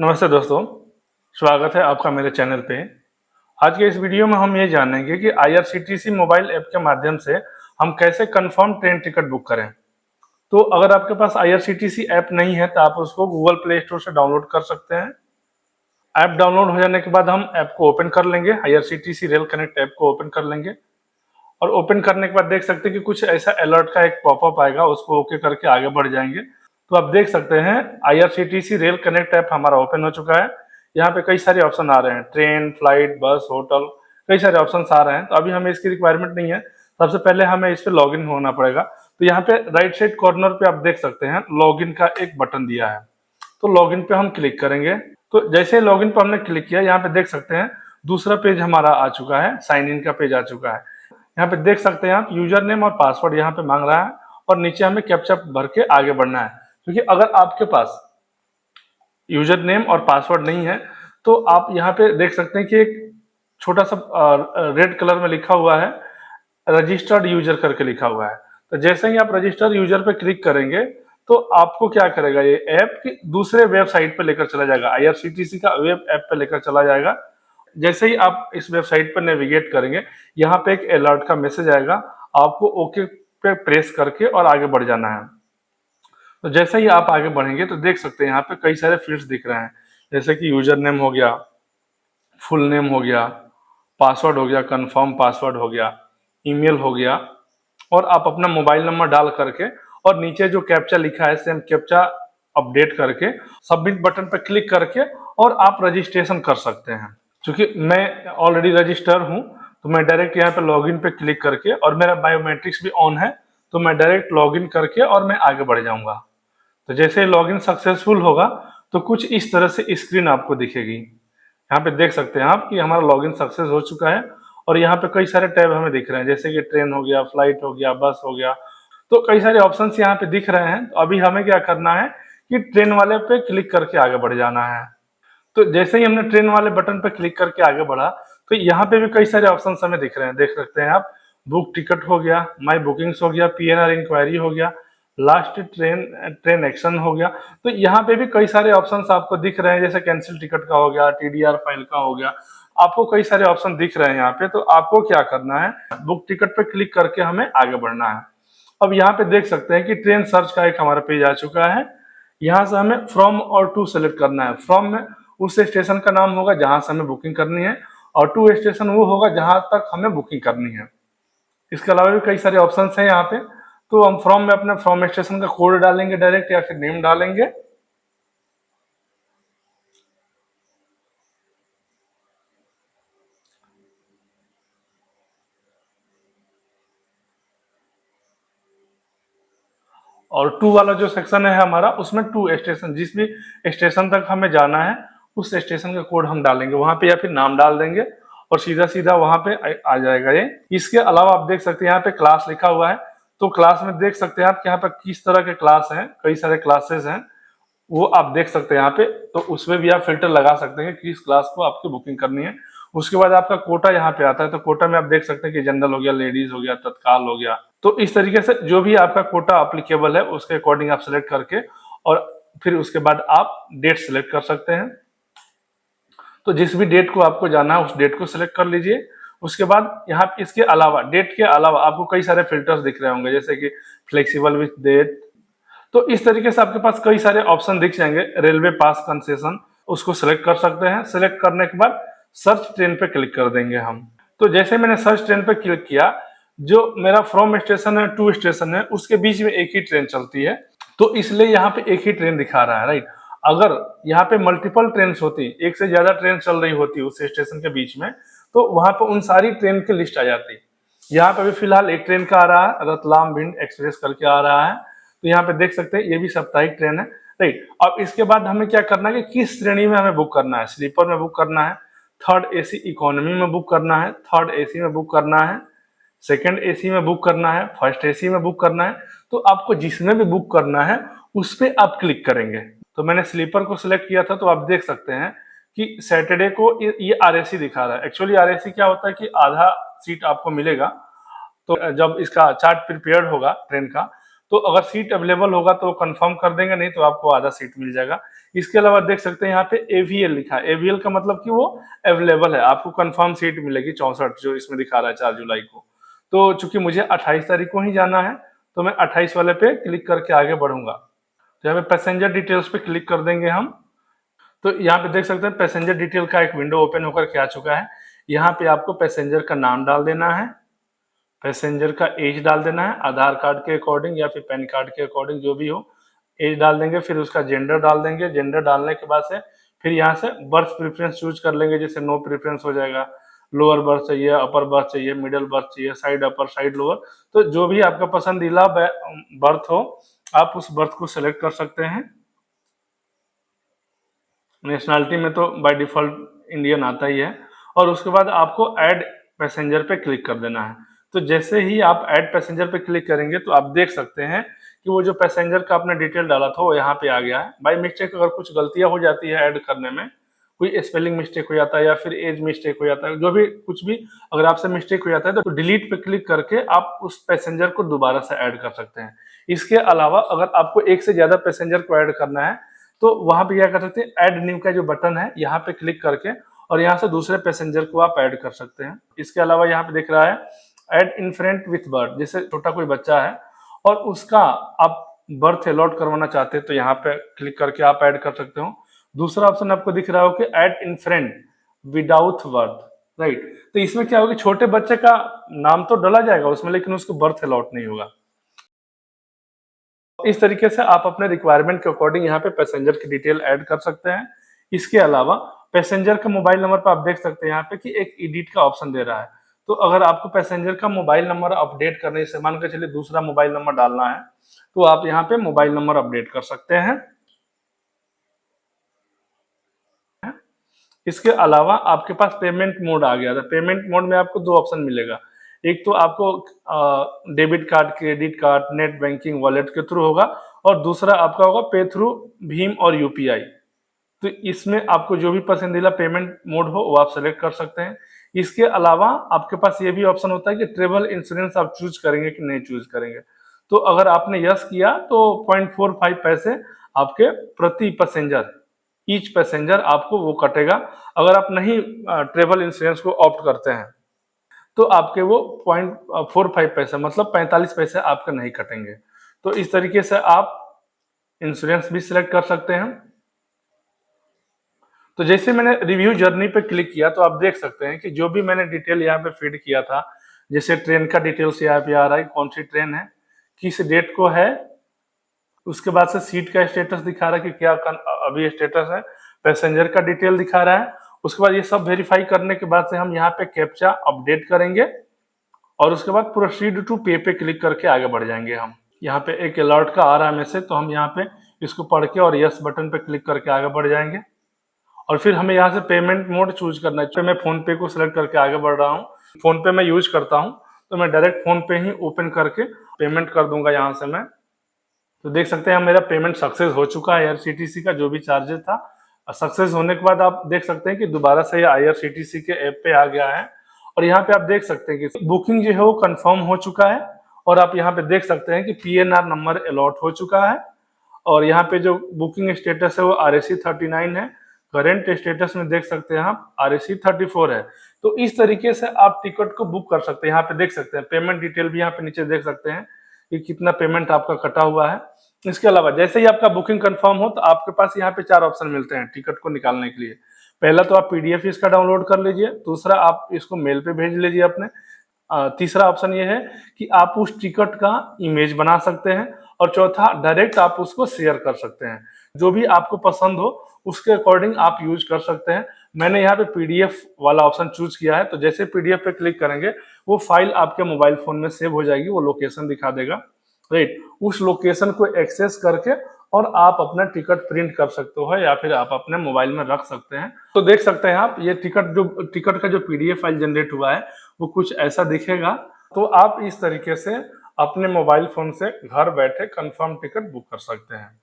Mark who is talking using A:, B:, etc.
A: नमस्ते दोस्तों, स्वागत है आपका मेरे चैनल पे। आज के इस वीडियो में हम ये जानेंगे कि आईआरसीटीसी मोबाइल ऐप के माध्यम से हम कैसे कंफर्म ट्रेन टिकट बुक करें। तो अगर आपके पास आईआरसीटीसी ऐप नहीं है तो आप उसको गूगल प्ले स्टोर से डाउनलोड कर सकते हैं। ऐप डाउनलोड हो जाने के बाद हम ऐप को ओपन कर लेंगे, आईआरसीटीसी रेल कनेक्ट ऐप को ओपन कर लेंगे और ओपन करने के बाद देख सकते हैं कि कुछ ऐसा अलर्ट का एक पॉपअप आएगा, उसको ओके करके आगे बढ़ जाएंगे। तो आप देख सकते हैं आईआरसीटीसी रेल कनेक्ट ऐप हमारा ओपन हो चुका है। यहाँ पे कई सारे ऑप्शन आ रहे हैं, ट्रेन, फ्लाइट, बस, होटल, कई सारे ऑप्शन आ रहे हैं। तो अभी हमें इसकी रिक्वायरमेंट नहीं है। सबसे पहले हमें इस पे लॉगिन होना पड़ेगा। तो यहाँ पे राइट साइड कॉर्नर पे आप देख सकते हैं लॉगिन का एक बटन दिया है। तो लॉगिन पे हम क्लिक करेंगे। तो जैसे लॉगिन पे हमने क्लिक किया, यहाँ पे देख सकते हैं दूसरा पेज हमारा आ चुका है, साइन इन का पेज आ चुका है। यहाँ पे देख सकते हैं आप यूजर नेम और पासवर्ड यहाँ पे मांग रहा है और नीचे हमें कैप्चा भर के आगे बढ़ना है। क्योंकि अगर आपके पास यूजर नेम और पासवर्ड नहीं है तो आप यहाँ पे देख सकते हैं कि एक छोटा सा रेड कलर में लिखा हुआ है, रजिस्टर्ड यूजर करके लिखा हुआ है। तो जैसे ही आप रजिस्टर्ड यूजर पे क्लिक करेंगे तो आपको क्या करेगा, ये ऐप की दूसरे वेबसाइट पे लेकर चला जाएगा, आईआरसीटीसी का वेब ऐप पे लेकर चला जाएगा। जैसे ही आप इस वेबसाइट पर नेविगेट करेंगे, यहाँ पे एक अलर्ट का मैसेज आएगा, आपको ओके पे प्रेस करके और आगे बढ़ जाना है। तो जैसे ही आप आगे बढ़ेंगे तो देख सकते हैं यहाँ पे कई सारे फील्ड्स दिख रहे हैं, जैसे कि यूजर नेम हो गया, फुल नेम हो गया, पासवर्ड हो गया, कंफर्म पासवर्ड हो गया, ईमेल हो गया और आप अपना मोबाइल नंबर डाल करके और नीचे जो कैप्चा लिखा है सेम कैप्चा अपडेट करके सबमिट बटन पर क्लिक करके और आप रजिस्ट्रेशन कर सकते हैं। क्योंकि मैं ऑलरेडी रजिस्टर हूं तो मैं डायरेक्ट यहाँ पे लॉगिन पे क्लिक करके और मेरा बायोमेट्रिक्स भी ऑन है तो मैं डायरेक्ट लॉगिन करके और मैं आगे बढ़ जाऊंगा। तो जैसे लॉगिन सक्सेसफुल होगा तो कुछ इस तरह से स्क्रीन आपको दिखेगी। यहाँ पे देख सकते हैं आप कि हमारा लॉगिन सक्सेस हो चुका है और यहाँ पे कई सारे टैब हमें दिख रहे हैं, जैसे कि ट्रेन हो गया, फ्लाइट हो गया, बस हो गया। तो कई सारे ऑप्शंस यहाँ पे दिख रहे हैं। तो अभी हमें क्या करना है कि ट्रेन वाले पे क्लिक करके आगे बढ़ जाना है। तो जैसे ही हमने ट्रेन वाले बटन पर क्लिक करके आगे बढ़ा तो यहाँ पे भी कई सारे ऑप्शन हमें दिख रहे हैं, देख सकते हैं आप। बुक टिकट हो गया, माई बुकिंग्स हो गया, पीएनआर इंक्वायरी हो गया, लास्ट ट्रेन ट्रेन एक्शन हो गया। तो यहाँ पे भी कई सारे ऑप्शंस आपको दिख रहे हैं, जैसे कैंसिल टिकट का हो गया, टीडीआर फाइल का हो गया। आपको कई सारे ऑप्शन दिख रहे हैं यहाँ पे। तो आपको क्या करना है, बुक टिकट पे क्लिक करके हमें आगे बढ़ना है। अब यहाँ पे देख सकते हैं कि ट्रेन सर्च का एक हमारा पेज आ चुका है। यहाँ से हमें फ्रॉम और टू सेलेक्ट करना है। फ्रॉम में उस स्टेशन का नाम होगा जहां से हमें बुकिंग करनी है और टू स्टेशन वो होगा जहां तक हमें बुकिंग करनी है। इसके अलावा भी कई सारे ऑप्शंस हैं यहाँ पे। तो हम फ्रॉम में अपने फ्रॉम स्टेशन का कोड डालेंगे डायरेक्ट या फिर नेम डालेंगे। और टू वाला जो सेक्शन है हमारा, उसमें टू स्टेशन, जिस भी स्टेशन तक हमें जाना है उस स्टेशन का कोड हम डालेंगे वहां पे या फिर नाम डाल देंगे और सीधा सीधा वहां पे आ जाएगा ये। इसके अलावा आप देख सकते हैं यहाँ पे क्लास लिखा हुआ है। तो क्लास में देख सकते हैं आप कि यहाँ पे किस तरह के क्लास हैं, कई सारे क्लासेस हैं, वो आप देख सकते हैं यहाँ पे। तो उसमें भी आप फिल्टर लगा सकते हैं कि किस क्लास को आपकी बुकिंग करनी है। उसके बाद आपका कोटा यहाँ पे आता है। तो कोटा में आप देख सकते हैं कि जनरल हो गया, लेडीज हो गया, तत्काल हो गया। तो इस तरीके से जो भी आपका कोटा अप्लीकेबल है उसके अकॉर्डिंग आप सेलेक्ट करके और फिर उसके बाद आप डेट सेलेक्ट कर सकते हैं। तो जिस भी डेट को आपको जाना है उस डेट को सिलेक्ट कर लीजिए। उसके बाद यहाँ इसके अलावा, डेट के अलावा आपको कई सारे फिल्टर्स दिख रहे होंगे, जैसे कि फ्लेक्सिबल विथ डेट। तो इस तरीके से आपके पास कई सारे ऑप्शन दिख जाएंगे। रेलवे पास कंसेशन, उसको सिलेक्ट कर सकते हैं। सिलेक्ट करने के बाद सर्च ट्रेन पे क्लिक कर देंगे हम। तो जैसे मैंने सर्च ट्रेन पे क्लिक किया, जो मेरा फ्रॉम स्टेशन है टू स्टेशन है उसके बीच में एक ही ट्रेन चलती है। तो इसलिए यहाँ पे एक ही ट्रेन दिखा रहा है, राइट। अगर यहाँ पे मल्टीपल ट्रेन होती, एक से ज्यादा ट्रेन चल रही होती उस स्टेशन के बीच में, तो वहां पे उन सारी ट्रेन की लिस्ट आ जाती। यहाँ पे अभी फिलहाल एक ट्रेन का आ रहा है, रतलाम भिंड एक्सप्रेस करके आ रहा है। तो यहाँ पे देख सकते हैं ये भी साप्ताहिक ट्रेन है, राइट। अब इसके बाद हमें क्या करना है कि किस श्रेणी में हमें बुक करना है। स्लीपर में बुक करना है, थर्ड एसी इकोनॉमी में बुक करना है, थर्ड एसी में बुक करना है, सेकंड एसी में बुक करना है, फर्स्ट एसी में बुक करना है। तो आपको जिसमें भी बुक करना है उस पर आप क्लिक करेंगे। तो मैंने स्लीपर को सिलेक्ट किया था। तो आप देख सकते हैं कि सैटरडे को ये आरएसी दिखा रहा है। एक्चुअली आरएसी क्या होता है कि आधा सीट आपको मिलेगा। तो जब इसका चार्ट प्रिपेयर्ड होगा ट्रेन का, तो अगर सीट अवेलेबल होगा तो कंफर्म कर देंगे, नहीं तो आपको आधा सीट मिल जाएगा। इसके अलावा देख सकते हैं यहाँ पे एवीएल लिखा है। एवीएल का मतलब कि वो अवेलेबल है, आपको कंफर्म सीट मिलेगी 64 जो इसमें दिखा रहा है 4 जुलाई को। तो चूंकि मुझे 28 तारीख को ही जाना है तो मैं 28 वाले पे क्लिक करके आगे बढ़ूंगा। तो यहाँ पे पैसेंजर डिटेल्स पे क्लिक कर देंगे हम। तो यहाँ पे देख सकते हैं पैसेंजर डिटेल का एक विंडो ओपन होकर के आ चुका है। यहाँ पे आपको पैसेंजर का नाम डाल देना है, पैसेंजर का एज डाल देना है, आधार कार्ड के अकॉर्डिंग या फिर पैन कार्ड के अकॉर्डिंग जो भी हो एज डाल देंगे। फिर उसका जेंडर डाल देंगे। जेंडर डालने के बाद से फिर यहाँ से बर्थ प्रेफरेंस चूज कर लेंगे, जैसे नो प्रेफरेंस हो जाएगा, लोअर बर्थ चाहिए, अपर बर्थ चाहिए, मिडिल बर्थ चाहिए, साइड अपर साइड लोअर। तो जो भी आपका पसंदीदा बर्थ हो आप उस बर्थ को सिलेक्ट कर सकते हैं। नेशनलिटी में तो बाय डिफॉल्ट इंडियन आता ही है। और उसके बाद आपको ऐड पैसेंजर पे क्लिक कर देना है। तो जैसे ही आप ऐड पैसेंजर पे क्लिक करेंगे तो आप देख सकते हैं कि वो जो पैसेंजर का आपने डिटेल डाला था वो यहाँ पे आ गया है। बाय मिस्टेक अगर कुछ गलतियां हो जाती है ऐड करने में, कोई स्पेलिंग मिस्टेक हो जाता है या फिर एज मिस्टेक हो जाता है, जो भी कुछ भी अगर आपसे मिस्टेक हो जाता है तो डिलीट पे क्लिक करके आप उस पैसेंजर को दोबारा से ऐड कर सकते हैं। इसके अलावा अगर आपको एक से ज्यादा पैसेंजर को ऐड करना है तो वहां पे क्या कर सकते हैं, ऐड न्यू का जो बटन है यहाँ पे क्लिक करके और यहाँ से दूसरे पैसेंजर को आप ऐड कर सकते हैं। इसके अलावा यहाँ पे दिख रहा है ऐड इन्फ्रेंट विथ बर्थ, जैसे छोटा कोई बच्चा है और उसका आप बर्थ अलॉट करवाना चाहते हैं तो यहाँ पे क्लिक करके आप ऐड कर सकते हो। दूसरा ऑप्शन आपको दिख रहा हो कि ऐड इन्फ्रेंट विदाउट बर्थ, राइट। तो इसमें क्या होगा, छोटे बच्चे का नाम तो डाला जाएगा उसमें लेकिन उसको बर्थ अलॉट नहीं होगा। इस तरीके से आप अपने रिक्वायरमेंट के अकॉर्डिंग यहाँ पे पैसेंजर की डिटेल ऐड कर सकते हैं। इसके अलावा पैसेंजर का मोबाइल नंबर पर आप देख सकते हैं यहाँ पे कि एक एडिट का ऑप्शन दे रहा है। तो अगर आपको पैसेंजर का मोबाइल नंबर अपडेट करने से मान के चलिए दूसरा मोबाइल नंबर डालना है तो आप यहाँ पे मोबाइल नंबर अपडेट कर सकते हैं। इसके अलावा आपके पास पेमेंट मोड आ गया था। पेमेंट मोड में आपको दो ऑप्शन मिलेगा, एक तो आपको debit card, credit card, net banking, wallet के थ्रू होगा और दूसरा आपका होगा पे थ्रू भीम और यूपीआई। तो इसमें आपको जो भी पसंदीदा पेमेंट मोड हो वो आप सेलेक्ट कर सकते हैं। इसके अलावा आपके पास ये भी ऑप्शन होता है कि ट्रेवल इंश्योरेंस आप चूज करेंगे कि नहीं चूज करेंगे। तो अगर आपने यस किया तो 0.45 पैसे आपके प्रति पैसेंजर, ईच पैसेंजर आपको वो कटेगा। अगर आप नहीं ट्रेवल इंश्योरेंस को ऑप्ट करते हैं तो आपके वो 0.45 पैसे मतलब 45 पैसे आपके नहीं कटेंगे। तो इस तरीके से आप इंश्योरेंस भी सिलेक्ट कर सकते हैं। तो जैसे मैंने रिव्यू जर्नी पे क्लिक किया तो आप देख सकते हैं कि जो भी मैंने डिटेल यहाँ पे फीड किया था, जैसे ट्रेन का डिटेल्स यहाँ पे आ रहा है, कौन सी ट्रेन है, किस डेट को है, उसके बाद से सीट का स्टेटस दिखा रहा है कि क्या अभी स्टेटस है, पैसेंजर का डिटेल दिखा रहा है। उसके बाद ये सब वेरीफाई करने के बाद से हम यहाँ पे कैप्चा अपडेट करेंगे और उसके बाद प्रोसीड टू पे क्लिक करके आगे बढ़ जाएंगे। हम यहाँ पे एक अलर्ट का आ रहा है मैसेज, तो हम यहाँ पे इसको पढ़ के और यस बटन पे क्लिक करके आगे बढ़ जाएंगे। और फिर हमें यहाँ से पेमेंट मोड चूज करना है। तो मैं फोन पे को सिलेक्ट करके आगे बढ़ रहा हूँ। फोन पे मैं यूज करता हूँ तो मैं डायरेक्ट फोन पे ही ओपन करके पेमेंट कर दूंगा यहाँ से मैं। तो देख सकते हैं मेरा पेमेंट सक्सेस हो चुका है। आईआरसीटीसी का जो भी चार्जेस था सक्सेस होने के बाद आप देख सकते हैं कि दोबारा से आईआरसीटीसी के ऐप पे आ गया है और यहाँ पे आप देख सकते हैं कि बुकिंग जो है वो कंफर्म हो चुका है और आप यहाँ पे देख सकते हैं कि पीएनआर नंबर अलॉट हो चुका है और यहाँ पे जो बुकिंग स्टेटस है वो RAC 39 है। करेंट स्टेटस में देख सकते हैं आप RAC 34 है। तो इस तरीके से आप टिकट को बुक कर सकते हैं। यहाँ पे देख सकते हैं पेमेंट डिटेल भी यहाँ पे नीचे देख सकते हैं कि कितना पेमेंट आपका कटा हुआ है। इसके अलावा जैसे ही आपका बुकिंग कंफर्म हो तो आपके पास यहाँ पे 4 ऑप्शन मिलते हैं टिकट को निकालने के लिए। पहला तो आप PDF इसका डाउनलोड कर लीजिए, दूसरा आप इसको मेल पे भेज लीजिए अपने, तीसरा ऑप्शन ये है कि आप उस टिकट का इमेज बना सकते हैं और चौथा डायरेक्ट आप उसको शेयर कर सकते हैं। जो भी आपको पसंद हो उसके अकॉर्डिंग आप यूज कर सकते हैं। मैंने यहाँ पे PDF वाला ऑप्शन चूज किया है, तो जैसे PDF पे क्लिक करेंगे वो फाइल आपके मोबाइल फोन में सेव हो जाएगी, वो लोकेशन दिखा देगा, राइट। उस लोकेशन को एक्सेस करके और आप अपना टिकट प्रिंट कर सकते हो या फिर आप अपने मोबाइल में रख सकते हैं। तो देख सकते हैं आप ये टिकट का जो PDF फाइल जनरेट हुआ है वो कुछ ऐसा दिखेगा। तो आप इस तरीके से अपने मोबाइल फोन से घर बैठे कंफर्म टिकट बुक कर सकते हैं।